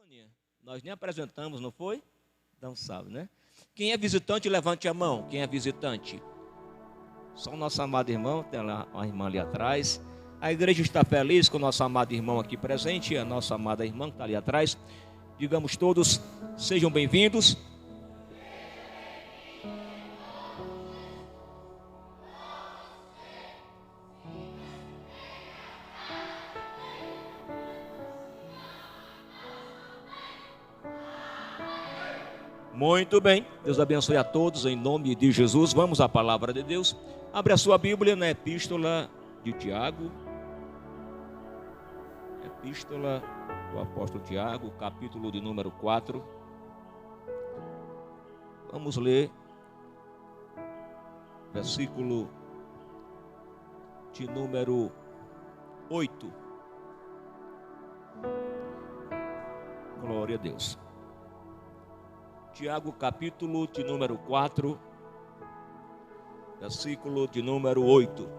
Sônia, nós nem apresentamos, não foi? Não sabe, né? Quem é visitante, levante a mão. Quem é visitante? Só o nosso amado irmão, tem lá uma irmã ali atrás. A igreja está feliz com o nosso amado irmão aqui presente, a nossa amada irmã que está ali atrás. Digamos todos, sejam bem-vindos. Muito bem, Deus abençoe a todos em nome de Jesus. Vamos à palavra de Deus. Abre a sua Bíblia na epístola de Tiago. Epístola do apóstolo Tiago, capítulo de número 4. Vamos ler versículo de número 8. Glória a Deus. Tiago, capítulo de número 4, versículo de número 8.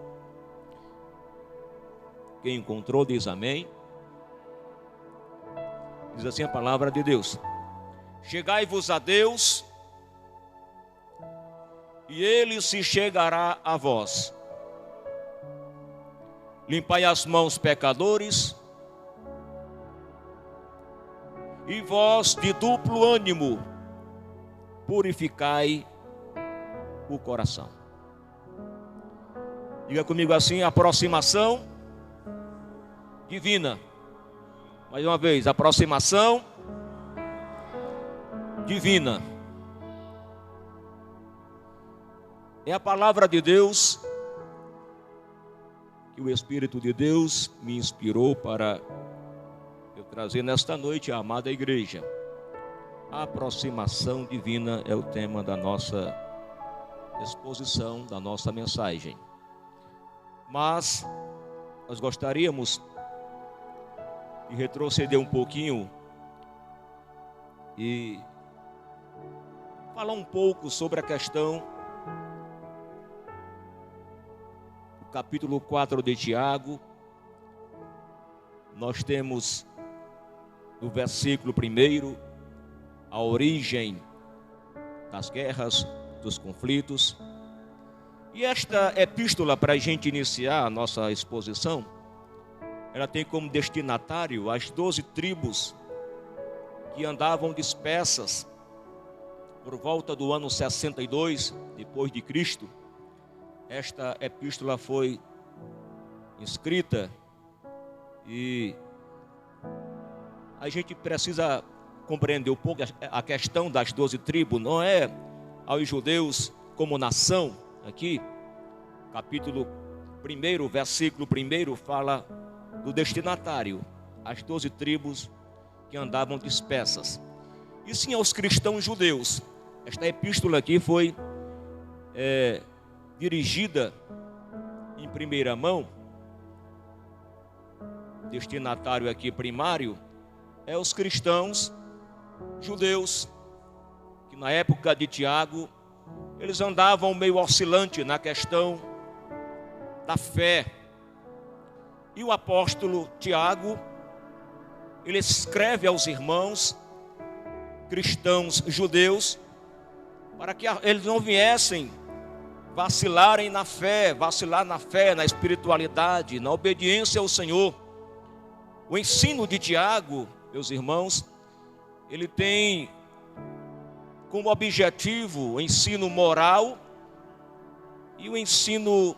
Quem encontrou diz amém. Diz assim a palavra de Deus: chegai-vos a Deus, e Ele se chegará a vós. Limpai as mãos, pecadores, e vós de duplo ânimo, purificai o coração. Diga comigo assim: aproximação divina. Mais uma vez, aproximação divina. É a palavra de Deus que o Espírito de Deus me inspirou para eu trazer nesta noite à amada igreja. A aproximação divina é o tema da nossa exposição, da nossa mensagem. Mas nós gostaríamos de retroceder um pouquinho e falar um pouco sobre a questão do capítulo 4 de Tiago. Nós temos no versículo 1 a origem das guerras, dos conflitos. E esta epístola, para a gente iniciar a nossa exposição, ela tem como destinatário as 12 tribos que andavam dispersas por volta do ano 62 depois de Cristo. Esta epístola foi escrita e a gente precisa compreender um pouco a questão das 12 tribos. Não é aos judeus como nação. Aqui, capítulo 1, versículo 1, fala do destinatário, as 12 tribos que andavam dispersas. E sim aos cristãos judeus. Esta epístola aqui foi dirigida em primeira mão. Destinatário aqui primário é os cristãos judeus, que na época de Tiago, eles andavam meio oscilante na questão da fé. E o apóstolo Tiago, ele escreve aos irmãos cristãos judeus, para que eles não viessem vacilar na fé, na espiritualidade, na obediência ao Senhor. O ensino de Tiago, meus irmãos, ele tem como objetivo o ensino moral e o ensino,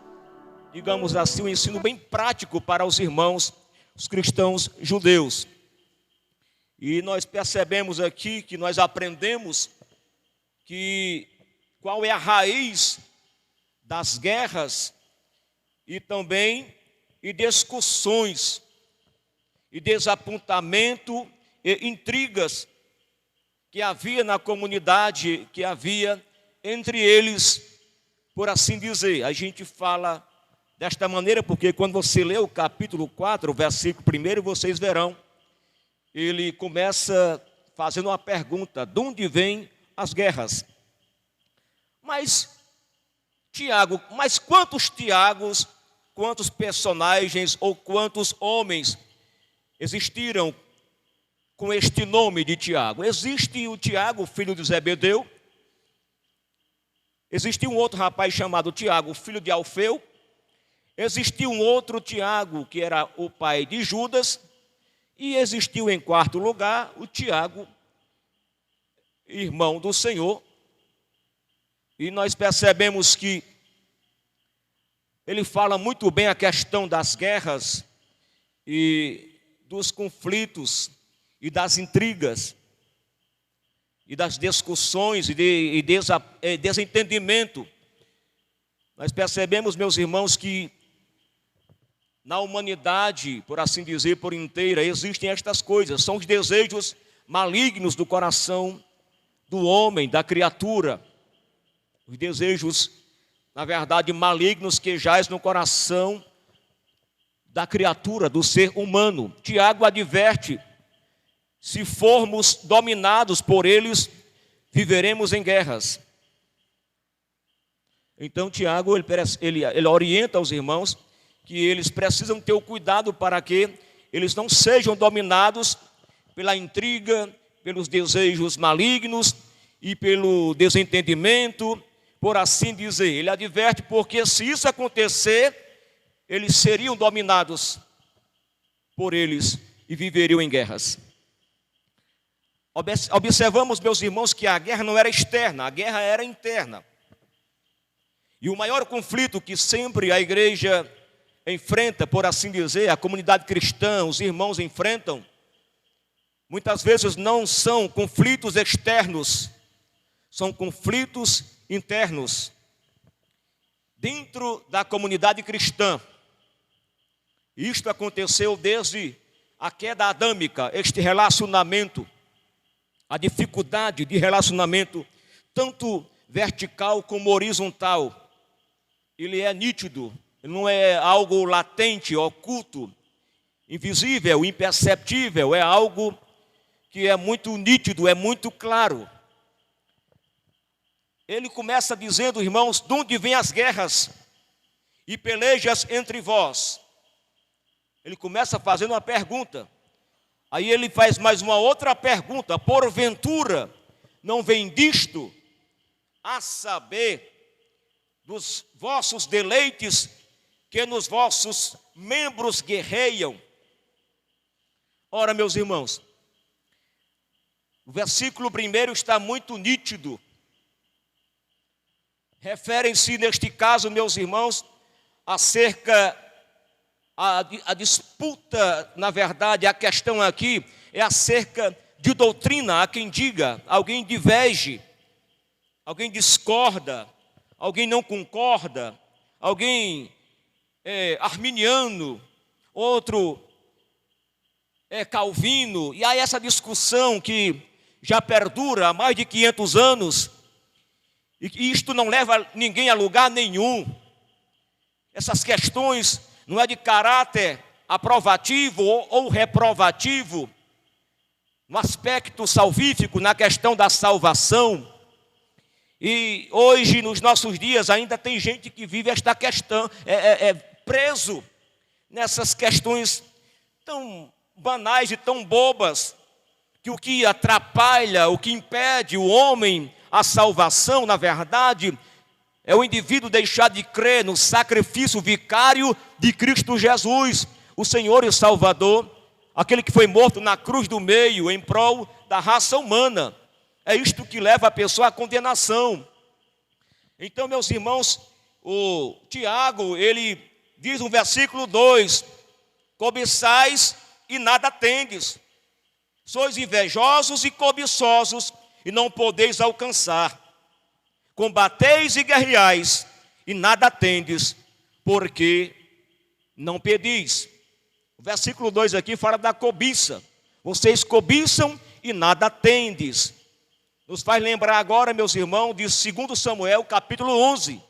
digamos assim, um ensino bem prático para os irmãos, os cristãos judeus. E nós percebemos aqui que nós aprendemos que qual é a raiz das guerras e também e discussões e desapontamento e intrigas que havia na comunidade, que havia entre eles, por assim dizer. A gente fala desta maneira porque quando você lê o capítulo 4, versículo 1, vocês verão, ele começa fazendo uma pergunta: de onde vêm as guerras? Mas quantos Tiagos, quantos personagens ou quantos homens existiram com este nome de Tiago? Existe o Tiago, filho de Zebedeu. Existia um outro rapaz chamado Tiago, filho de Alfeu. Existia um outro Tiago, que era o pai de Judas. E existiu em quarto lugar o Tiago, irmão do Senhor. E nós percebemos que ele fala muito bem a questão das guerras e dos conflitos e das intrigas e das discussões e desentendimento. Nós percebemos, meus irmãos, que na humanidade, por assim dizer, por inteira, existem estas coisas. São os desejos malignos do coração do homem, da criatura. Os desejos, na verdade, malignos que jaz no coração da criatura, do ser humano. Tiago adverte: se formos dominados por eles, viveremos em guerras. Então Tiago, ele orienta os irmãos que eles precisam ter o cuidado para que eles não sejam dominados pela intriga, pelos desejos malignos e pelo desentendimento, por assim dizer. Ele adverte porque se isso acontecer, eles seriam dominados por eles e viveriam em guerras. Observamos, meus irmãos, que a guerra não era externa, a guerra era interna. E o maior conflito que sempre a igreja enfrenta, por assim dizer, a comunidade cristã, os irmãos enfrentam, muitas vezes não são conflitos externos, são conflitos internos. Dentro da comunidade cristã, isto aconteceu desde a queda adâmica, este relacionamento, a dificuldade de relacionamento, tanto vertical como horizontal, ele é nítido. Não é algo latente, oculto, invisível, imperceptível. É algo que é muito nítido, é muito claro. Ele começa dizendo, irmãos, de onde vêm as guerras e pelejas entre vós? Ele começa fazendo uma pergunta. Aí ele faz mais uma outra pergunta. Porventura, não vem disto, a saber, dos vossos deleites, que nos vossos membros guerreiam? Ora, meus irmãos, o versículo 1 está muito nítido. Referem-se, neste caso, meus irmãos, acerca a disputa, na verdade, a questão aqui é acerca de doutrina. Há quem diga, alguém diverge, alguém discorda, alguém não concorda, alguém arminiano, outro é calvino, e há essa discussão que já perdura há mais de 500 anos, e isto não leva ninguém a lugar nenhum. Essas questões não é de caráter aprovativo ou reprovativo, no aspecto salvífico, na questão da salvação. E hoje, nos nossos dias, ainda tem gente que vive esta questão, preso nessas questões tão banais e tão bobas, que o que atrapalha, o que impede o homem a salvação, na verdade, é o indivíduo deixar de crer no sacrifício vicário de Cristo Jesus, o Senhor e Salvador, aquele que foi morto na cruz do meio em prol da raça humana. É isto que leva a pessoa à condenação. Então, meus irmãos, o Tiago, ele diz no versículo 2: cobiçais e nada tendes, sois invejosos e cobiçosos e não podeis alcançar, combateis e guerreais e nada tendes, porque não pedis. O versículo 2 aqui fala da cobiça. Vocês cobiçam e nada tendes. Nos faz lembrar agora, meus irmãos, de 2 Samuel, capítulo 11.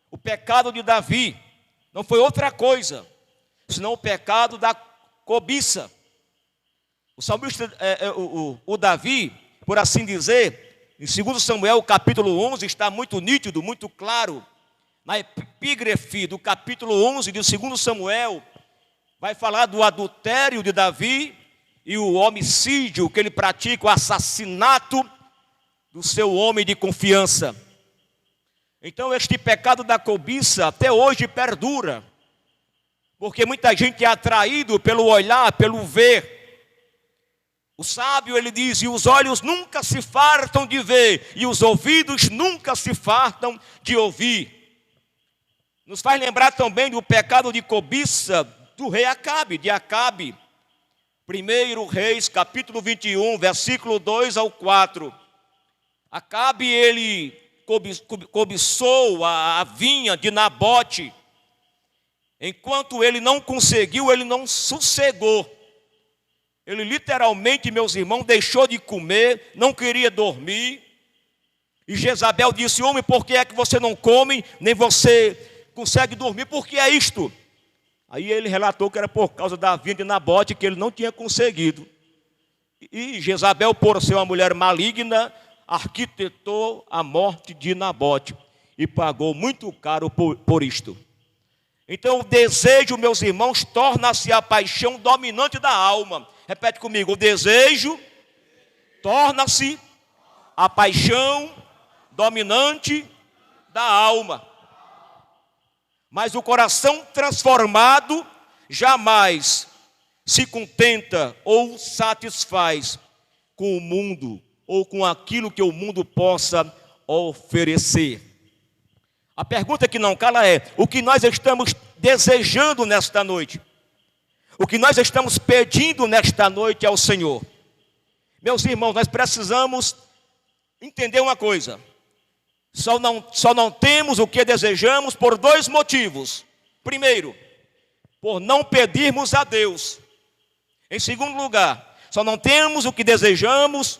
O pecado de Davi não foi outra coisa, senão o pecado da cobiça. O salmista, o Davi, por assim dizer, em 2 Samuel, capítulo 11, está muito nítido, muito claro. Na epígrafe do capítulo 11 de 2 Samuel, vai falar do adultério de Davi e o homicídio que ele pratica, o assassinato do seu homem de confiança. Então este pecado da cobiça até hoje perdura, porque muita gente é atraído pelo olhar, pelo ver. O sábio, ele diz, e os olhos nunca se fartam de ver, e os ouvidos nunca se fartam de ouvir. Nos faz lembrar também do pecado de cobiça do rei Acabe, de Acabe. 1 Reis, capítulo 21, versículo 2 ao 4. Acabe, ele cobiçou a vinha de Nabote. Enquanto ele não conseguiu, ele não sossegou. Ele literalmente, meus irmãos, deixou de comer, não queria dormir. E Jezabel disse, homem, por que é que você não come, nem você consegue dormir? Por que é isto? Aí ele relatou que era por causa da vinha de Nabote, que ele não tinha conseguido. E Jezabel, por ser uma mulher maligna, arquitetou a morte de Nabote. E pagou muito caro por isto. Então o desejo, meus irmãos, torna-se a paixão dominante da alma. Repete comigo, o desejo torna-se a paixão dominante da alma. Mas o coração transformado jamais se contenta ou satisfaz com o mundo ou com aquilo que o mundo possa oferecer. A pergunta que não cala é, o que nós estamos desejando nesta noite? O que nós estamos pedindo nesta noite ao Senhor? Meus irmãos, nós precisamos entender uma coisa. Só não temos o que desejamos por dois motivos. Primeiro, por não pedirmos a Deus. Em segundo lugar, só não temos o que desejamos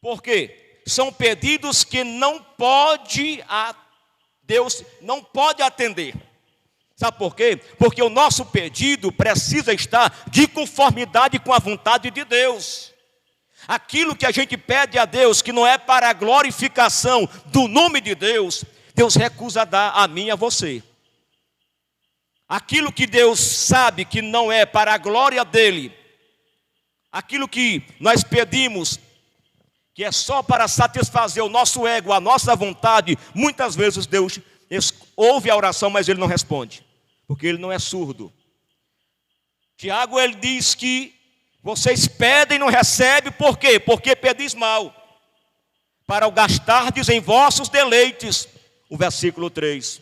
porque são pedidos que Deus não pode atender. Sabe por quê? Porque o nosso pedido precisa estar de conformidade com a vontade de Deus. Aquilo que a gente pede a Deus, que não é para a glorificação do nome de Deus, Deus recusa dar a mim e a você. Aquilo que Deus sabe que não é para a glória dele, aquilo que nós pedimos, que é só para satisfazer o nosso ego, a nossa vontade, muitas vezes Deus ouve a oração, mas ele não responde, porque ele não é surdo. Tiago, ele diz que vocês pedem e não recebem, por quê? Porque pedis mal, para o gastardes em vossos deleites. O versículo 3.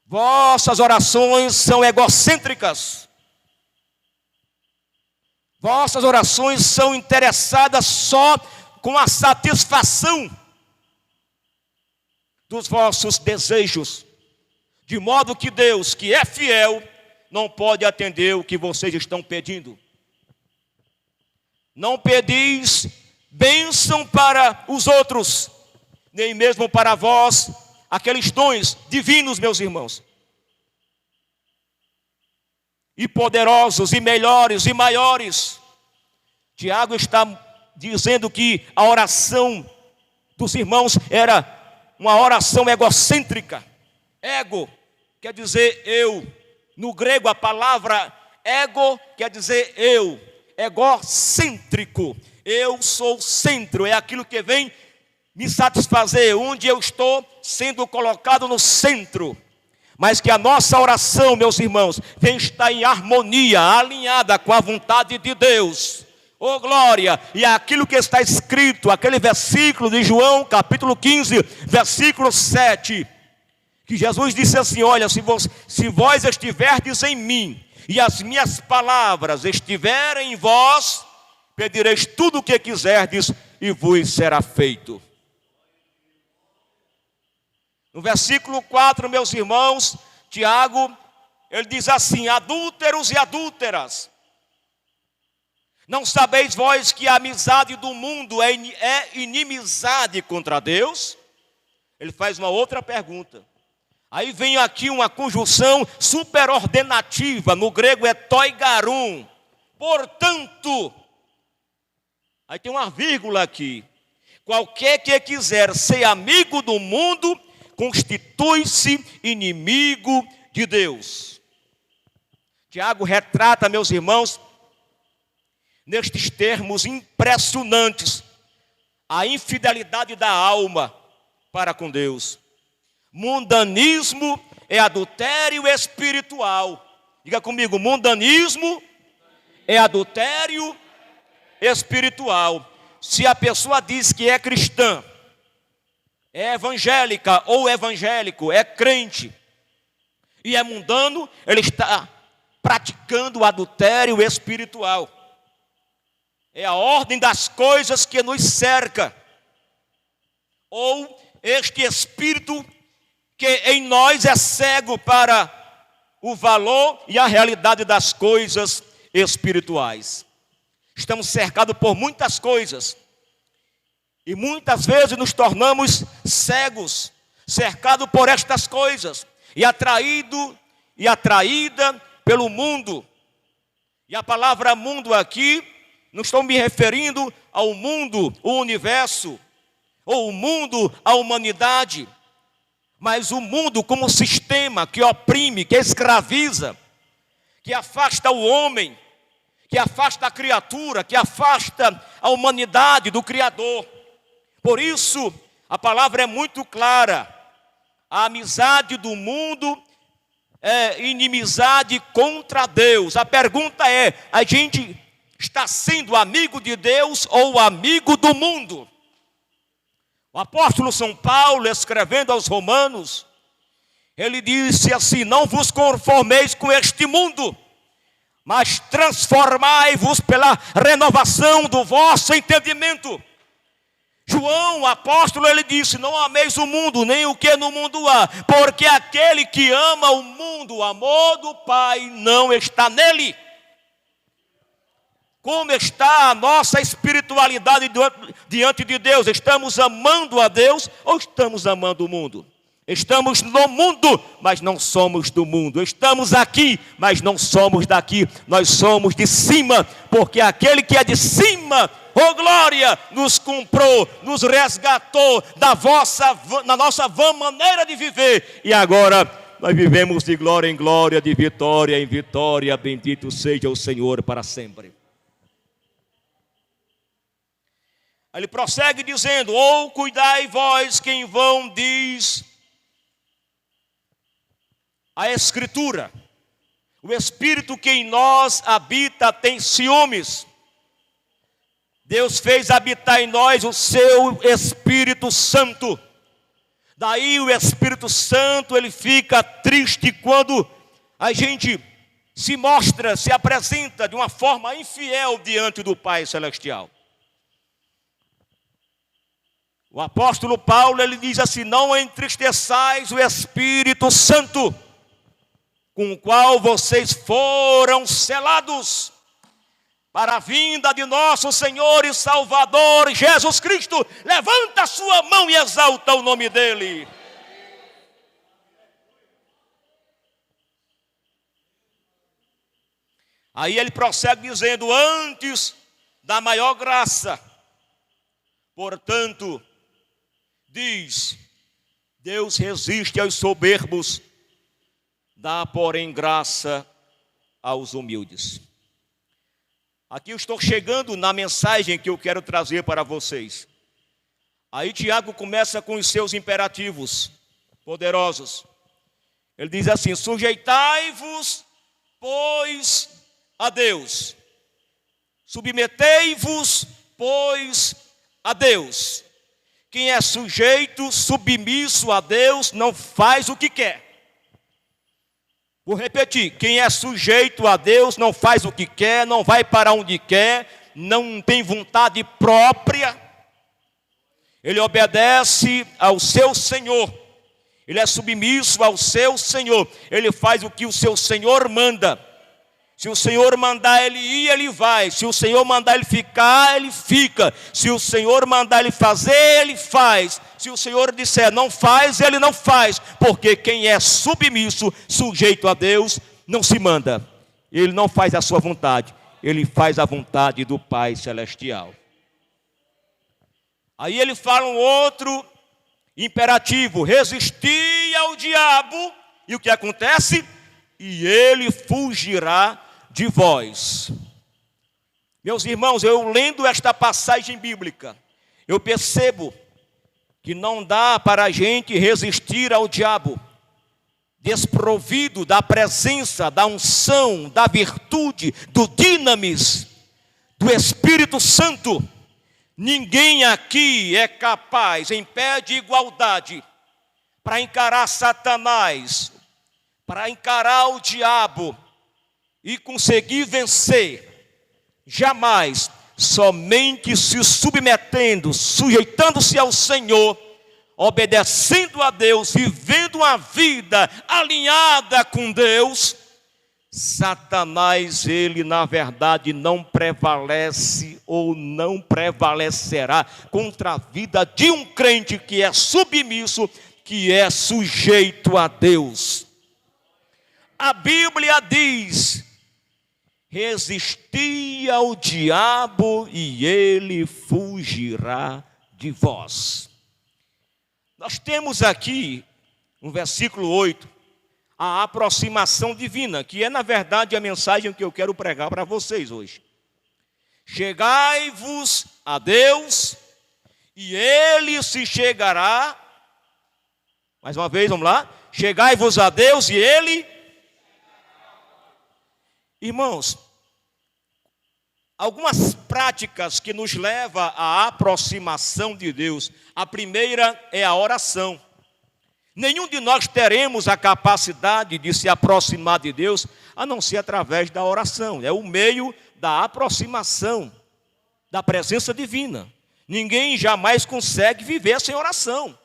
Vossas orações são egocêntricas. Vossas orações são interessadas só com a satisfação dos vossos desejos. De modo que Deus, que é fiel, não pode atender o que vocês estão pedindo. Não pedis bênção para os outros, nem mesmo para vós, aqueles dons divinos, meus irmãos. E poderosos, e melhores, e maiores. Tiago está dizendo que a oração dos irmãos era uma oração egocêntrica. Ego quer dizer eu. No grego a palavra ego quer dizer eu. Egocêntrico. Eu sou o centro, é aquilo que vem me satisfazer, onde eu estou sendo colocado no centro. Mas que a nossa oração, meus irmãos, vem estar em harmonia, alinhada com a vontade de Deus. Oh glória! E aquilo que está escrito, aquele versículo de João, capítulo 15, versículo 7, que Jesus disse assim, olha, se vós estiverdes em mim, e as minhas palavras estiverem em vós, pedireis tudo o que quiserdes, e vos será feito. No versículo 4, meus irmãos, Tiago, ele diz assim, adúlteros e adúlteras, não sabeis vós que a amizade do mundo é inimizade contra Deus? Ele faz uma outra pergunta. Aí vem aqui uma conjunção superordenativa, no grego é toigarum. Portanto, aí tem uma vírgula aqui. Qualquer que quiser ser amigo do mundo, constitui-se inimigo de Deus. Tiago retrata, meus irmãos, nestes termos impressionantes, a infidelidade da alma para com Deus. Mundanismo é adultério espiritual. Diga comigo, mundanismo é adultério espiritual. Se a pessoa diz que é cristã, é evangélica ou evangélico, é crente e é mundano, ele está praticando o adultério espiritual. É a ordem das coisas que nos cerca, ou este espírito que em nós é cego para o valor e a realidade das coisas espirituais. Estamos cercados por muitas coisas e muitas vezes nos tornamos cegos, cercados por estas coisas e atraído e atraída pelo mundo. E a palavra mundo aqui, não estou me referindo ao mundo, o universo, ou o mundo, a humanidade, mas o mundo como sistema que oprime, que escraviza, que afasta o homem, que afasta a criatura, que afasta a humanidade do Criador. Por isso, a palavra é muito clara. A amizade do mundo é inimizade contra Deus. A pergunta é, a gente está sendo amigo de Deus ou amigo do mundo? O apóstolo São Paulo, escrevendo aos Romanos, ele disse assim: não vos conformeis com este mundo, mas transformai-vos pela renovação do vosso entendimento. João, o apóstolo, ele disse: não ameis o mundo, nem o que no mundo há, porque aquele que ama o mundo, o amor do Pai não está nele. Como está a nossa espiritualidade diante de Deus? Estamos amando a Deus ou estamos amando o mundo? Estamos no mundo, mas não somos do mundo. Estamos aqui, mas não somos daqui. Nós somos de cima, porque aquele que é de cima, oh glória, nos comprou, nos resgatou na nossa vã maneira de viver. E agora nós vivemos de glória em glória, de vitória em vitória. Bendito seja o Senhor para sempre. Ele prossegue dizendo: ou cuidai vós que em vão diz a Escritura, o Espírito que em nós habita tem ciúmes. Deus fez habitar em nós o seu Espírito Santo. Daí o Espírito Santo, ele fica triste quando a gente se mostra, se apresenta de uma forma infiel diante do Pai Celestial. O apóstolo Paulo, ele diz assim: não entristeçais o Espírito Santo, com o qual vocês foram selados para a vinda de nosso Senhor e Salvador Jesus Cristo. Levanta a sua mão e exalta o nome dele. Aí ele prossegue dizendo: antes da maior graça, portanto, diz, Deus resiste aos soberbos, dá, porém, graça aos humildes. Aqui eu estou chegando na mensagem que eu quero trazer para vocês. Aí Tiago começa com os seus imperativos poderosos. Ele diz assim: sujeitai-vos, pois, a Deus. Submetei-vos, pois, a Deus. Quem é sujeito, submisso a Deus, não faz o que quer. Vou repetir: quem é sujeito a Deus não faz o que quer, não vai para onde quer, não tem vontade própria. Ele obedece ao seu Senhor, ele é submisso ao seu Senhor, ele faz o que o seu Senhor manda. Se o Senhor mandar ele ir, ele vai. Se o Senhor mandar ele ficar, ele fica. Se o Senhor mandar ele fazer, ele faz. Se o Senhor disser não faz, ele não faz. Porque quem é submisso, sujeito a Deus, não se manda. Ele não faz a sua vontade, ele faz a vontade do Pai Celestial. Aí ele fala um outro imperativo: resistir ao diabo. E o que acontece? E ele fugirá de vós. Meus irmãos, eu lendo esta passagem bíblica, eu percebo que não dá para a gente resistir ao diabo, desprovido da presença, da unção, da virtude, do dinamis, do Espírito Santo. Ninguém aqui é capaz, em pé de igualdade, para encarar Satanás, para encarar o diabo e conseguir vencer. Jamais, somente se submetendo, sujeitando-se ao Senhor, obedecendo a Deus, vivendo uma vida alinhada com Deus, Satanás, ele na verdade não prevalece ou não prevalecerá contra a vida de um crente que é submisso, que é sujeito a Deus. A Bíblia diz: resisti ao diabo e ele fugirá de vós. Nós temos aqui, no versículo 8, a aproximação divina, que é na verdade a mensagem que eu quero pregar para vocês hoje. Chegai-vos a Deus e ele se chegará. Mais uma vez, vamos lá. Chegai-vos a Deus e ele... Irmãos, algumas práticas que nos levam à aproximação de Deus. A primeira é a oração. Nenhum de nós teremos a capacidade de se aproximar de Deus, a não ser através da oração. É o meio da aproximação, da presença divina. Ninguém jamais consegue viver sem oração.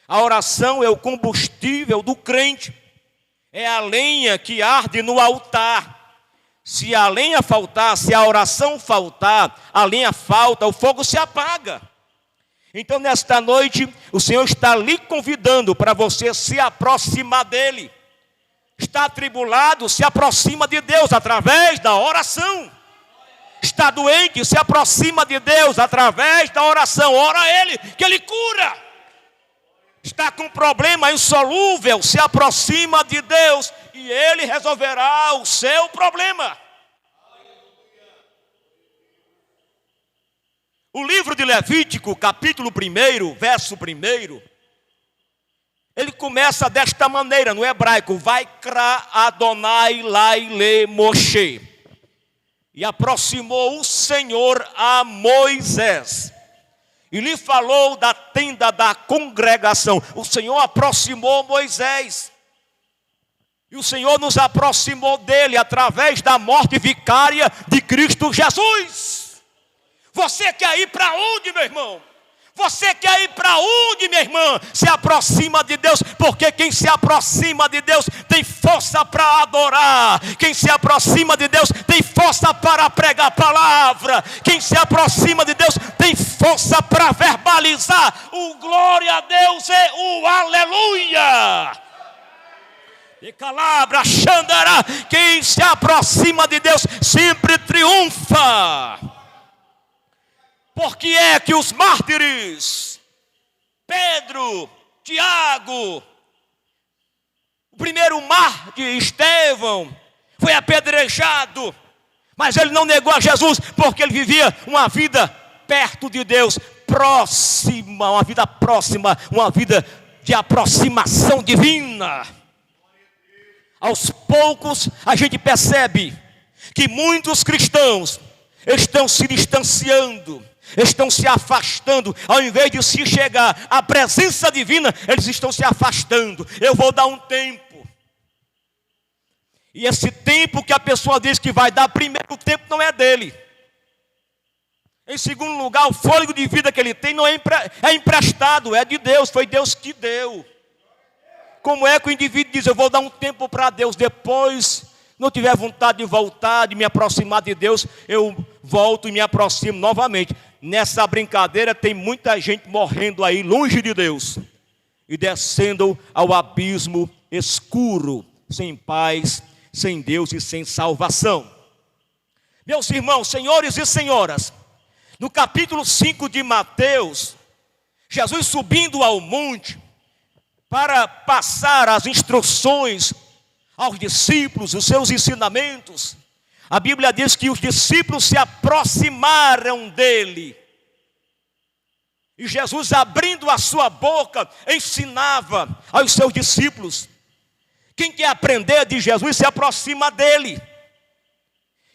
A oração é o combustível do crente. É a lenha que arde no altar. Se a lenha faltar, se a oração faltar, a lenha falta, o fogo se apaga. Então, nesta noite, o Senhor está lhe convidando para você se aproximar dEle. Está atribulado, se aproxima de Deus através da oração. Está doente, se aproxima de Deus através da oração. Ora a Ele, que Ele cura. Está com um problema insolúvel, se aproxima de Deus e Ele resolverá o seu problema. O livro de Levítico, capítulo 1, verso 1, ele começa desta maneira, no hebraico: Vaikra Adonai Laile Moshe. E aproximou o Senhor a Moisés e lhe falou da tenda da congregação. O Senhor aproximou Moisés. E o Senhor nos aproximou dele através da morte vicária de Cristo Jesus. Você quer ir para onde, meu irmão? Você quer ir para onde, minha irmã? Se aproxima de Deus, porque quem se aproxima de Deus tem força para adorar. Quem se aproxima de Deus tem força para pregar a palavra. Quem se aproxima de Deus tem força para verbalizar o glória a Deus e o aleluia. E calabra, xandará. Quem se aproxima de Deus sempre triunfa. Por que é que os mártires, Pedro, Tiago, o primeiro mártir, Estevão, foi apedrejado, mas ele não negou a Jesus, porque ele vivia uma vida perto de Deus, próxima, uma vida próxima, uma vida de aproximação divina. Aos poucos a gente percebe que muitos cristãos estão se distanciando, estão se afastando. Ao invés de se chegar à presença divina, eles estão se afastando. Eu vou dar um tempo. E esse tempo que a pessoa diz que vai dar, primeiro, o tempo não é dele. Em segundo lugar, o fôlego de vida que ele tem não é emprestado, é de Deus, foi Deus que deu. Como é que o indivíduo diz: eu vou dar um tempo para Deus, depois não tiver vontade de voltar, de me aproximar de Deus, eu volto e me aproximo novamente. Nessa brincadeira tem muita gente morrendo aí longe de Deus e descendo ao abismo escuro, sem paz, sem Deus e sem salvação. Meus irmãos, senhores e senhoras, no capítulo 5 de Mateus, Jesus subindo ao monte para passar as instruções aos discípulos, os seus ensinamentos, A Bíblia diz que os discípulos se aproximaram dele. E Jesus, abrindo a sua boca, ensinava aos seus discípulos. Quem quer aprender de Jesus se aproxima dele.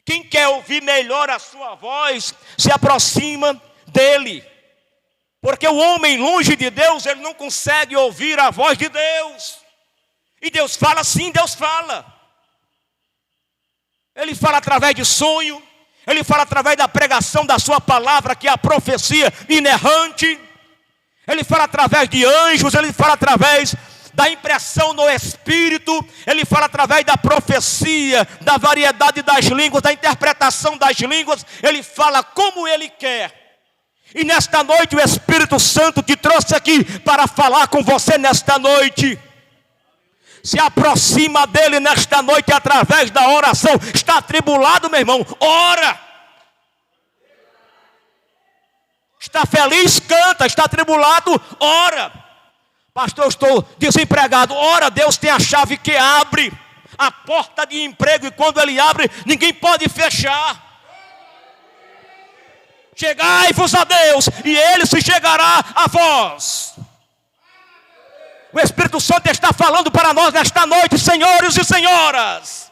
Quem quer ouvir melhor a sua voz se aproxima dele. Porque o homem longe de Deus, ele não consegue ouvir a voz de Deus. E Deus fala sim, Deus fala. Ele fala através de sonho. Ele fala através da pregação da sua palavra, que é a profecia inerrante. Ele fala através de anjos. Ele fala através da impressão no Espírito. Ele fala através da profecia, da variedade das línguas, da interpretação das línguas. Ele fala como Ele quer. E nesta noite o Espírito Santo te trouxe aqui para falar com você nesta noite. Se aproxima dele nesta noite através da oração. Está atribulado, meu irmão? Ora. Está feliz? Canta. Está atribulado? Ora. Pastor, eu estou desempregado. Ora, Deus tem a chave que abre a porta de emprego. E quando Ele abre, ninguém pode fechar. Chegai-vos a Deus, e Ele se chegará a vós. O Espírito Santo está falando para nós nesta noite, senhores e senhoras.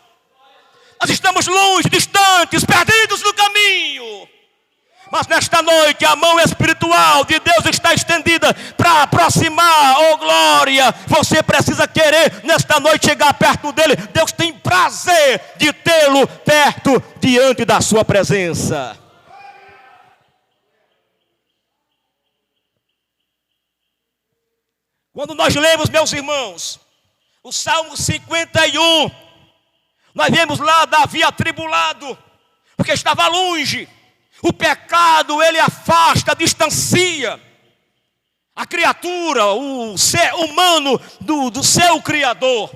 Nós estamos longe, distantes, perdidos no caminho. Mas nesta noite a mão espiritual de Deus está estendida para aproximar, oh glória. Você precisa querer nesta noite chegar perto dele. Deus tem prazer de tê-lo perto, diante da sua presença. Quando nós lemos, meus irmãos, o Salmo 51, nós vemos lá Davi atribulado, porque estava longe. O pecado, ele afasta, distancia a criatura, o ser humano do seu Criador.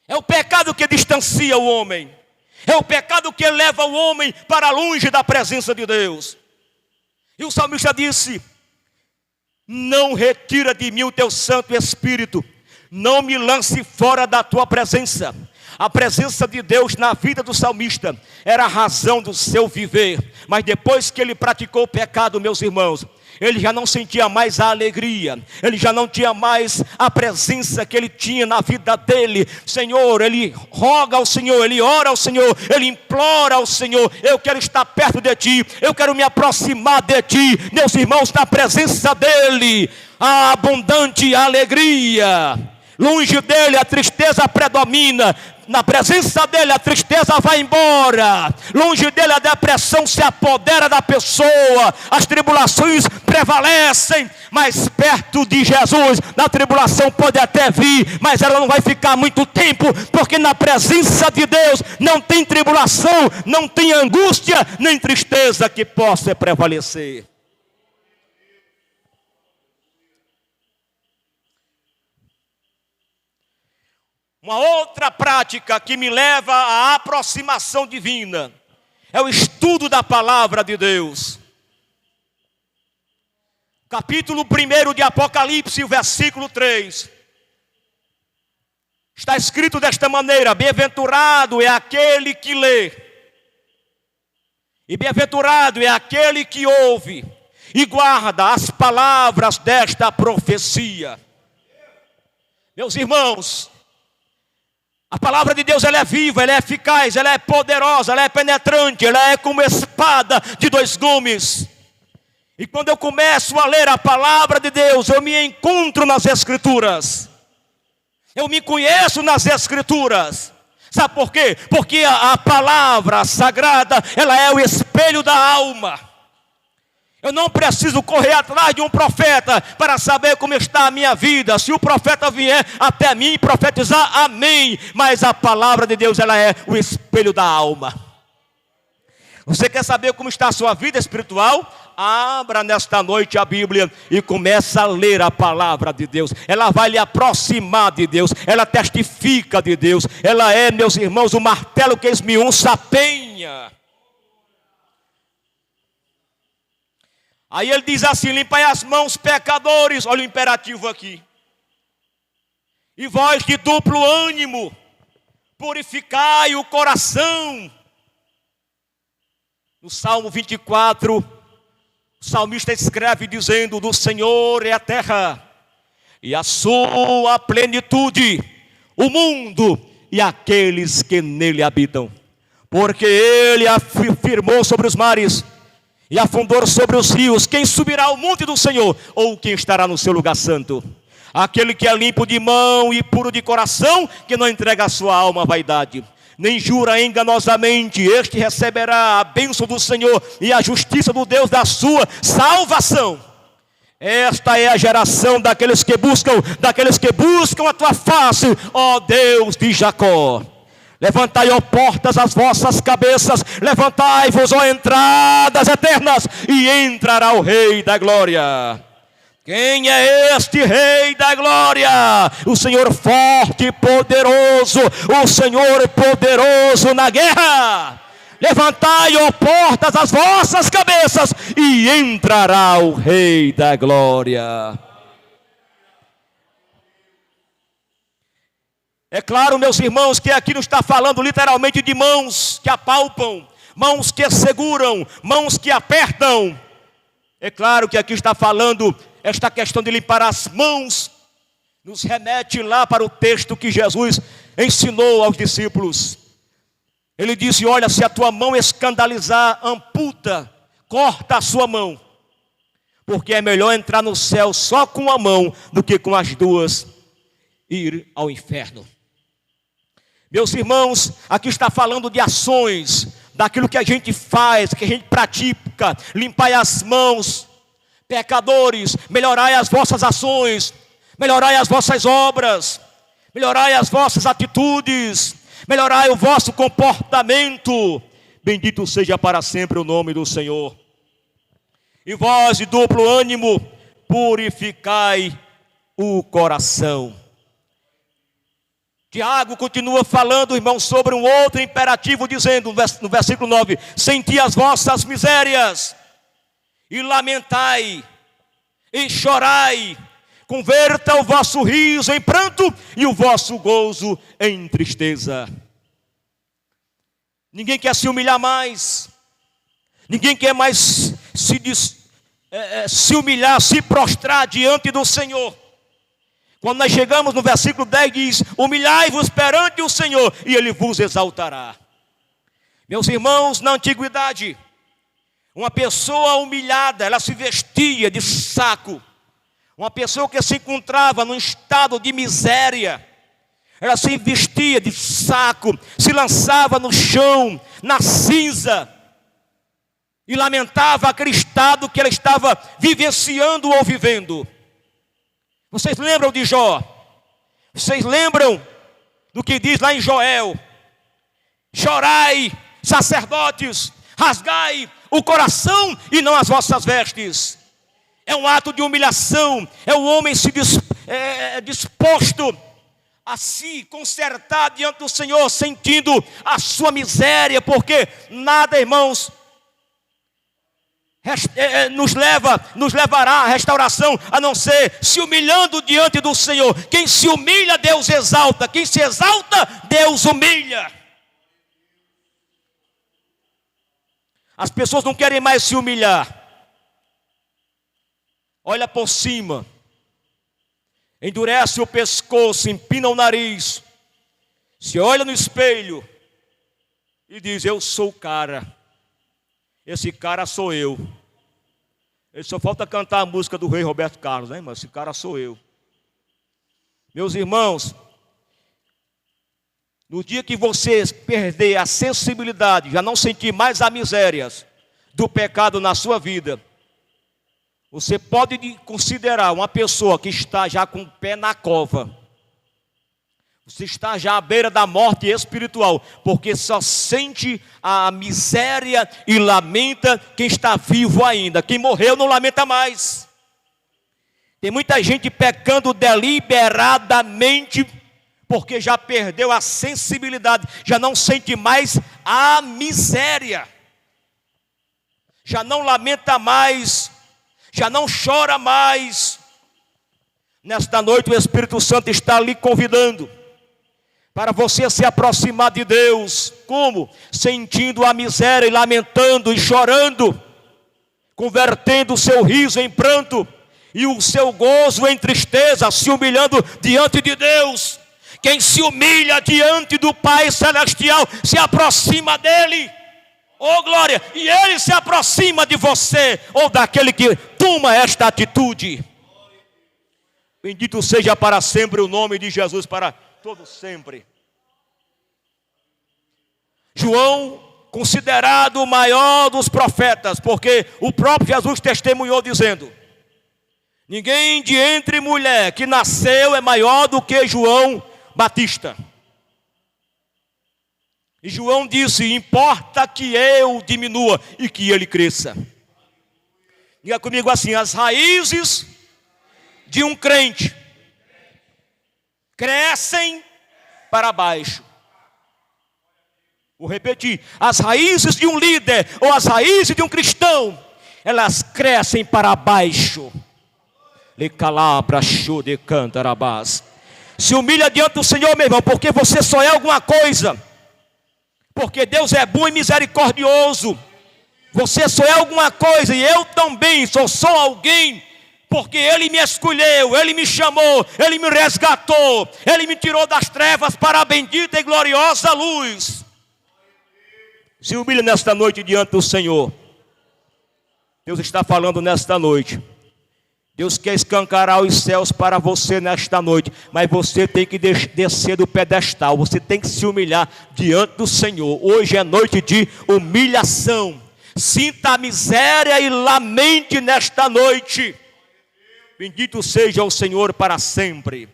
É o pecado que distancia o homem. É o pecado que leva o homem para longe da presença de Deus. E o salmista disse: não retira de mim o teu Santo Espírito, não me lance fora da tua presença. A presença de Deus na vida do salmista era a razão do seu viver. Mas depois que ele praticou o pecado, meus irmãos, ele já não sentia mais a alegria. Ele já não tinha mais a presença que ele tinha na vida dele. Senhor, ele roga ao Senhor, ele ora ao Senhor, ele implora ao Senhor: eu quero estar perto de ti, eu quero me aproximar de ti. Meus irmãos, na presença dele há abundante alegria. Longe dele a tristeza predomina. Na presença dele a tristeza vai embora. Longe dele a depressão se apodera da pessoa. As tribulações prevalecem. Mas perto de Jesus, na tribulação pode até vir, mas ela não vai ficar muito tempo. Porque na presença de Deus não tem tribulação, não tem angústia, nem tristeza que possa prevalecer. Uma outra prática que me leva à aproximação divina é o estudo da palavra de Deus. Capítulo 1 de Apocalipse, o versículo 3. Está escrito desta maneira: bem-aventurado é aquele que lê, e bem-aventurado é aquele que ouve e guarda as palavras desta profecia. Meus irmãos, a palavra de Deus, ela é viva, ela é eficaz, ela é poderosa, ela é penetrante, ela é como espada de dois gumes. E quando eu começo a ler a palavra de Deus, eu me encontro nas Escrituras. Eu me conheço nas Escrituras. Sabe por quê? Porque a palavra sagrada, ela é o espelho da alma. Eu não preciso correr atrás de um profeta para saber como está a minha vida. Se o profeta vier até mim profetizar, amém. Mas a palavra de Deus, ela é o espelho da alma. Você quer saber como está a sua vida espiritual? Abra nesta noite a Bíblia e comece a ler a palavra de Deus. Ela vai lhe aproximar de Deus. Ela testifica de Deus. Ela é, meus irmãos, o martelo que esmiuça a penha. Aí ele diz assim: limpai as mãos, pecadores. Olha o imperativo aqui. E vós de duplo ânimo, purificai o coração. No Salmo 24, o salmista escreve dizendo: do Senhor é a terra e a sua plenitude, o mundo e aqueles que nele habitam. Porque ele afirmou sobre os mares e afundou sobre os rios. Quem subirá ao monte do Senhor? Ou quem estará no seu lugar santo? Aquele que é limpo de mão e puro de coração, que não entrega a sua alma à vaidade, nem jura enganosamente. Este receberá a bênção do Senhor e a justiça do Deus da sua salvação. Esta é a geração daqueles que buscam a tua face, ó Deus de Jacó. Levantai, ó portas, as vossas cabeças, levantai-vos, ó entradas eternas, e entrará o Rei da Glória. Quem é este Rei da Glória? O Senhor forte e poderoso, o Senhor poderoso na guerra. Levantai, ó portas, as vossas cabeças, e entrará o Rei da Glória. É claro, meus irmãos, que aqui não está falando literalmente de mãos que apalpam, mãos que seguram, mãos que apertam. É claro que aqui está falando, esta questão de limpar as mãos nos remete lá para o texto que Jesus ensinou aos discípulos. Ele disse: olha, se a tua mão escandalizar, amputa, corta a sua mão. Porque é melhor entrar no céu só com a mão do que com as duas ir ao inferno. Meus irmãos, aqui está falando de ações, daquilo que a gente faz, que a gente pratica. Limpai as mãos, pecadores, melhorai as vossas ações, melhorai as vossas obras, melhorai as vossas atitudes, melhorai o vosso comportamento. Bendito seja para sempre o nome do Senhor. E vós de duplo ânimo, purificai o coração. Tiago continua falando, irmão, sobre um outro imperativo, dizendo no versículo 9: senti as vossas misérias, e lamentai, e chorai, converta o vosso riso em pranto, e o vosso gozo em tristeza. Ninguém quer se humilhar mais, ninguém quer mais se humilhar, se prostrar diante do Senhor. Quando nós chegamos no versículo 10, diz: humilhai-vos perante o Senhor, e Ele vos exaltará. Meus irmãos, na antiguidade, uma pessoa humilhada, ela se vestia de saco. Uma pessoa que se encontrava num estado de miséria, ela se vestia de saco, se lançava no chão, na cinza, e lamentava aquele estado que ela estava vivenciando ou vivendo. Vocês lembram de Jó? Vocês lembram do que diz lá em Joel? Chorai, sacerdotes, rasgai o coração e não as vossas vestes. É um ato de humilhação, é o homem se disposto a se consertar diante do Senhor, sentindo a sua miséria, porque nada, irmãos, nos levará à restauração, a não ser se humilhando diante do Senhor. Quem se humilha, Deus exalta. Quem se exalta, Deus humilha. As pessoas não querem mais se humilhar. Olha por cima, endurece o pescoço, empina o nariz, se olha no espelho e diz: eu sou o cara. Esse cara sou eu. Ele só falta cantar a música do rei Roberto Carlos, né, mas esse cara sou eu. Meus irmãos, no dia que você perder a sensibilidade, já não sentir mais as misérias do pecado na sua vida, você pode considerar uma pessoa que está já com o pé na cova. Você está já à beira da morte espiritual, porque só sente a miséria e lamenta quem está vivo ainda. Quem morreu não lamenta mais. Tem muita gente pecando deliberadamente, porque já perdeu a sensibilidade, já não sente mais a miséria, já não lamenta mais, já não chora mais. Nesta noite o Espírito Santo está lhe convidando Para você se aproximar de Deus, como? Sentindo a miséria e lamentando e chorando, convertendo o seu riso em pranto e o seu gozo em tristeza, se humilhando diante de Deus. Quem se humilha diante do Pai Celestial se aproxima dele. Oh glória! E ele se aproxima de você ou daquele que toma esta atitude. Bendito seja para sempre o nome de Jesus, para todo sempre. João, considerado o maior dos profetas, porque o próprio Jesus testemunhou dizendo: ninguém de entre mulher que nasceu é maior do que João Batista. E João disse: importa que eu diminua e que ele cresça. Diga comigo assim: as raízes de um crente crescem para baixo. Vou repetir: as raízes de um líder ou as raízes de um cristão, elas crescem para baixo. Se humilha diante do Senhor, meu irmão, porque você só é alguma coisa. Porque Deus é bom e misericordioso. Você só é alguma coisa, e eu também sou só alguém, porque Ele me escolheu, Ele me chamou, Ele me resgatou, Ele me tirou das trevas para a bendita e gloriosa luz. Se humilha nesta noite diante do Senhor. Deus está falando nesta noite. Deus quer escancarar os céus para você nesta noite, mas você tem que descer do pedestal, você tem que se humilhar diante do Senhor. Hoje é noite de humilhação. Sinta a miséria e lamente nesta noite. Bendito seja o Senhor para sempre.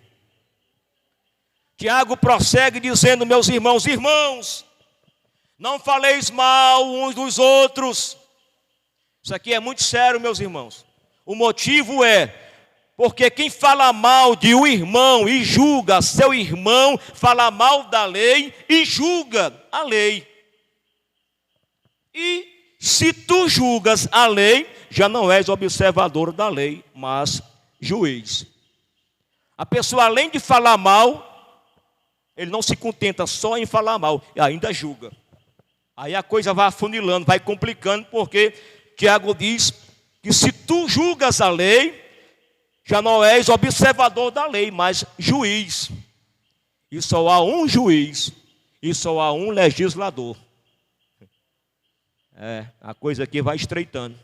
Tiago prossegue dizendo: meus irmãos, não faleis mal uns dos outros. Isso aqui é muito sério, meus irmãos. O motivo é porque quem fala mal de um irmão e julga seu irmão, fala mal da lei e julga a lei. E se tu julgas a lei, já não és observador da lei, mas juiz. A pessoa, além de falar mal, ele não se contenta só em falar mal, e ainda julga. Aí a coisa vai afunilando, vai complicando, porque Tiago diz que se tu julgas a lei, já não és observador da lei, mas juiz. E só há um juiz, e só há um legislador. A coisa aqui vai estreitando.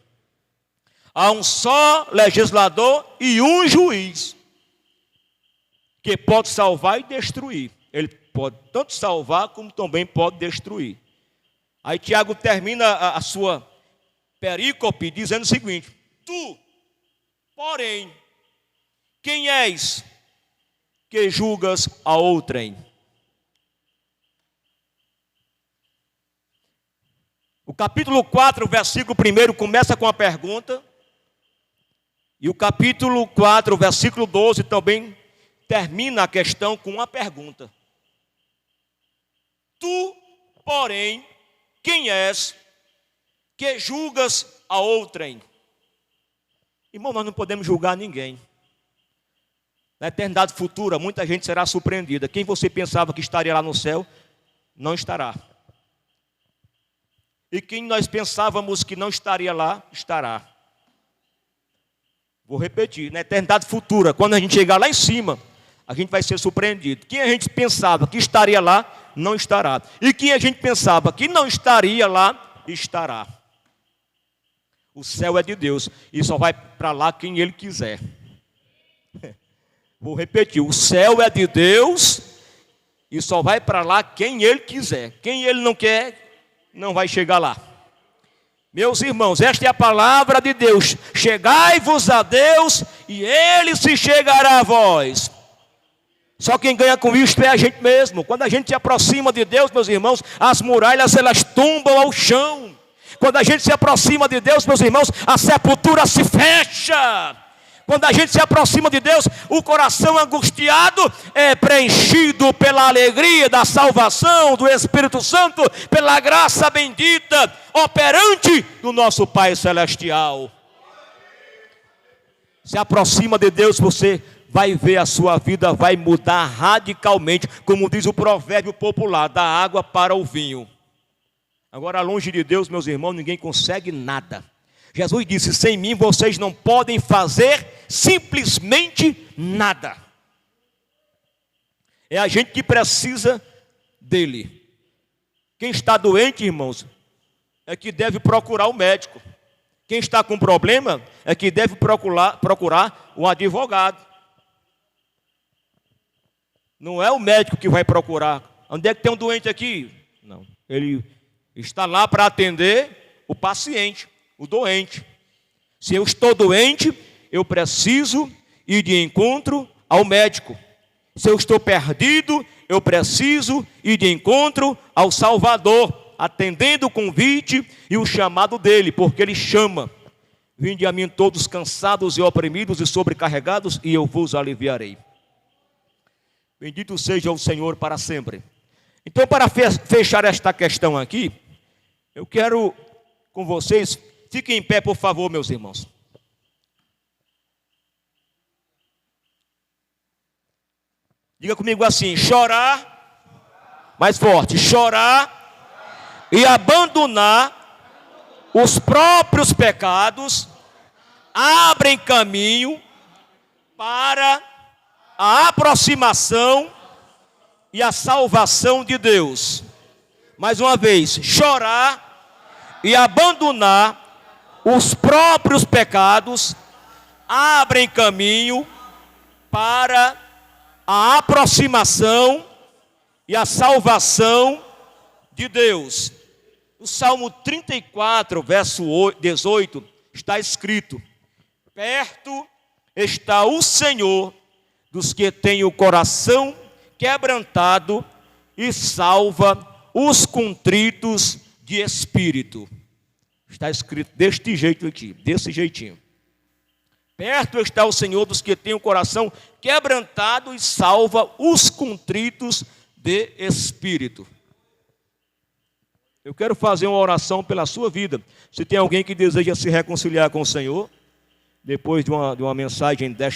Há um só legislador e um juiz, que pode salvar e destruir. Ele pode tanto salvar, como também pode destruir. Aí Tiago termina a sua perícope dizendo o seguinte: tu, porém, quem és que julgas a outrem? O capítulo 4, versículo 1 começa com a pergunta, e o capítulo 4, versículo 12 também termina a questão com uma pergunta. Tu, porém, quem és que julgas a outrem? Irmão, nós não podemos julgar ninguém. Na eternidade futura, muita gente será surpreendida. Quem você pensava que estaria lá no céu, não estará. E quem nós pensávamos que não estaria lá, estará. Vou repetir, na eternidade futura, quando a gente chegar lá em cima, a gente vai ser surpreendido. Quem a gente pensava que estaria lá, não estará. E quem a gente pensava que não estaria lá, estará. O céu é de Deus e só vai para lá quem Ele quiser. Vou repetir, o céu é de Deus e só vai para lá quem Ele quiser. Quem Ele não quer, não vai chegar lá. Meus irmãos, esta é a palavra de Deus. Chegai-vos a Deus e Ele se chegará a vós. Só quem ganha com isto é a gente mesmo. Quando a gente se aproxima de Deus, meus irmãos, as muralhas elas tombam ao chão. Quando a gente se aproxima de Deus, meus irmãos, a sepultura se fecha. Quando a gente se aproxima de Deus, o coração angustiado é preenchido pela alegria da salvação do Espírito Santo, pela graça bendita, operante do nosso Pai Celestial. Se aproxima de Deus, você vai ver a sua vida vai mudar radicalmente, como diz o provérbio popular, da água para o vinho. Agora, longe de Deus, meus irmãos, ninguém consegue nada. Jesus disse, sem mim vocês não podem fazer simplesmente nada. É a gente que precisa dele. Quem está doente, irmãos, é que deve procurar o médico. Quem está com problema é que deve procurar o advogado. Não é o médico que vai procurar. Onde é que tem um doente aqui? Não. Ele está lá para atender o paciente, o doente. Se eu estou doente, eu preciso ir de encontro ao médico. Se eu estou perdido, eu preciso ir de encontro ao Salvador, atendendo o convite e o chamado dele, porque ele chama. Vinde a mim todos cansados e oprimidos e sobrecarregados, e eu vos aliviarei. Bendito seja o Senhor para sempre. Então, para fechar esta questão aqui, eu quero com vocês, fiquem em pé, por favor, meus irmãos. Diga comigo assim, chorar, mais forte, chorar e abandonar os próprios pecados, abrem caminho para a aproximação e a salvação de Deus. Mais uma vez, chorar e abandonar os próprios pecados, abrem caminho para a aproximação e a salvação de Deus. No Salmo 34, verso 18, está escrito: perto está o Senhor dos que têm o coração quebrantado e salva os contritos de espírito. Está escrito deste jeito aqui, desse jeitinho. Perto está o Senhor dos que têm o coração quebrantado e salva os contritos de espírito. Eu quero fazer uma oração pela sua vida. Se tem alguém que deseja se reconciliar com o Senhor, depois de uma mensagem desta